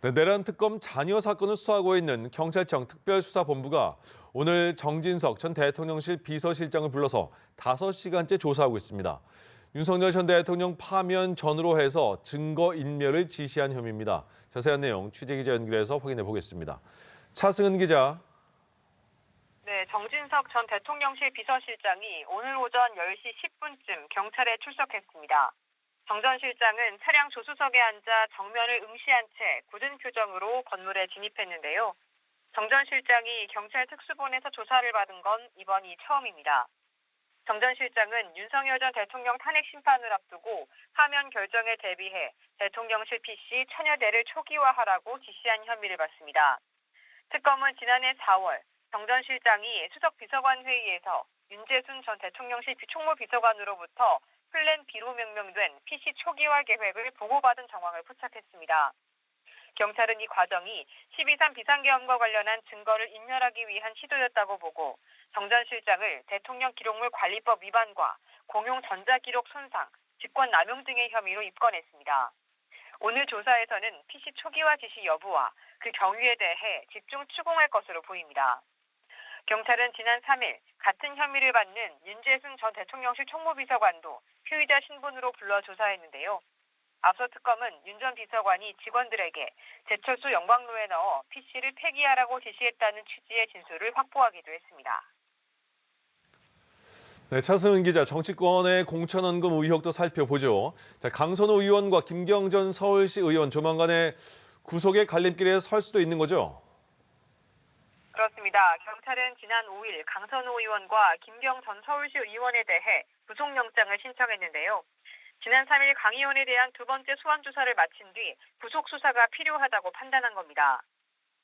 네, 내란 특검 잔여 사건을 수사하고 있는 경찰청 특별수사본부가 오늘 정진석 전 대통령실 비서실장을 불러서 5시간째 조사하고 있습니다. 윤석열 전 대통령 파면 전후로 해서 증거 인멸을 지시한 혐의입니다. 자세한 내용 취재기자 연결해서 확인해 보겠습니다. 차승은 기자. 네, 정진석 전 대통령실 비서실장이 오늘 오전 10시 10분쯤 경찰에 출석했습니다. 정 전 실장은 차량 조수석에 앉아 정면을 응시한 채 굳은 표정으로 건물에 진입했는데요. 정 전 실장이 경찰 특수본에서 조사를 받은 건 이번이 처음입니다. 정 전 실장은 윤석열 전 대통령 탄핵 심판을 앞두고 파면 결정에 대비해 대통령실 PC 천여 대를 초기화하라고 지시한 혐의를 받습니다. 특검은 지난해 4월 정 전 실장이 수석 비서관 회의에서 윤재순 전 대통령실 총무비서관으로부터 플랜 B로 명명된 PC 초기화 계획을 보고받은 정황을 포착했습니다. 경찰은 이 과정이 12.3 비상계엄과 관련한 증거를 인멸하기 위한 시도였다고 보고 정 전 실장을 대통령 기록물 관리법 위반과 공용 전자기록 손상, 직권남용 등의 혐의로 입건했습니다. 오늘 조사에서는 PC 초기화 지시 여부와 그 경위에 대해 집중 추궁할 것으로 보입니다. 경찰은 지난 3일 같은 혐의를 받는 윤재순 전 대통령실 총무비서관도 피의자 신분으로 불러 조사했는데요. 앞서 특검은 윤 전 비서관이 직원들에게 제철소 영광로에 넣어 PC를 폐기하라고 지시했다는 취지의 진술을 확보하기도 했습니다. 네, 차승은 기자, 정치권의 공천원금 의혹도 살펴보죠. 자, 강선호 의원과 김경전 서울시 의원 조만간에 구속의 갈림길에 설 수도 있는 거죠? 그렇습니다. 경찰은 지난 5일 강선호 의원과 김경 전 서울시 의원에 대해 구속영장을 신청했는데요. 지난 3일 강 의원에 대한 두 번째 소환 조사를 마친 뒤 구속 수사가 필요하다고 판단한 겁니다.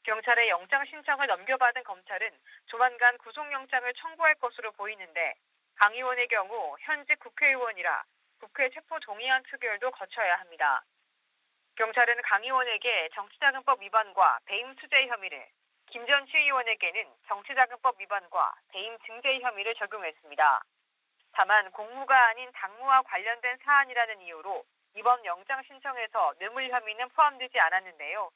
경찰의 영장 신청을 넘겨받은 검찰은 조만간 구속영장을 청구할 것으로 보이는데 강 의원의 경우 현직 국회의원이라 국회 체포동의안 표결도 거쳐야 합니다. 경찰은 강 의원에게 정치자금법 위반과 배임 투자 혐의를, 김 전 시의원에게는 정치자금법 위반과 배임 증대 혐의를 적용했습니다. 다만 공무가 아닌 당무와 관련된 사안이라는 이유로 이번 영장 신청에서 뇌물 혐의는 포함되지 않았는데요.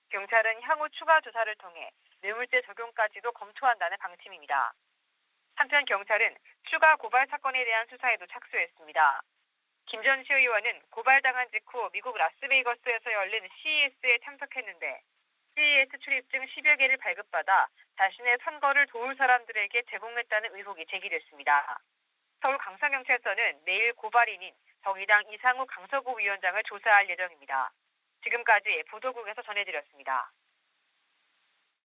경찰은 향후 추가 조사를 통해 뇌물죄 적용까지도 검토한다는 방침입니다. 한편 경찰은 추가 고발 사건에 대한 수사에도 착수했습니다. 김 전 시의원은 고발당한 직후 미국 라스베이거스에서 열린 CES에 참석했는데 CES 출입증 10여 개를 발급받아 자신의 선거를 도울 사람들에게 제공했다는 의혹이 제기됐습니다. 서울 강서경찰서는 내일 고발인인 정의당 이상우 강서구 위원장을 조사할 예정입니다. 지금까지 보도국에서 전해드렸습니다.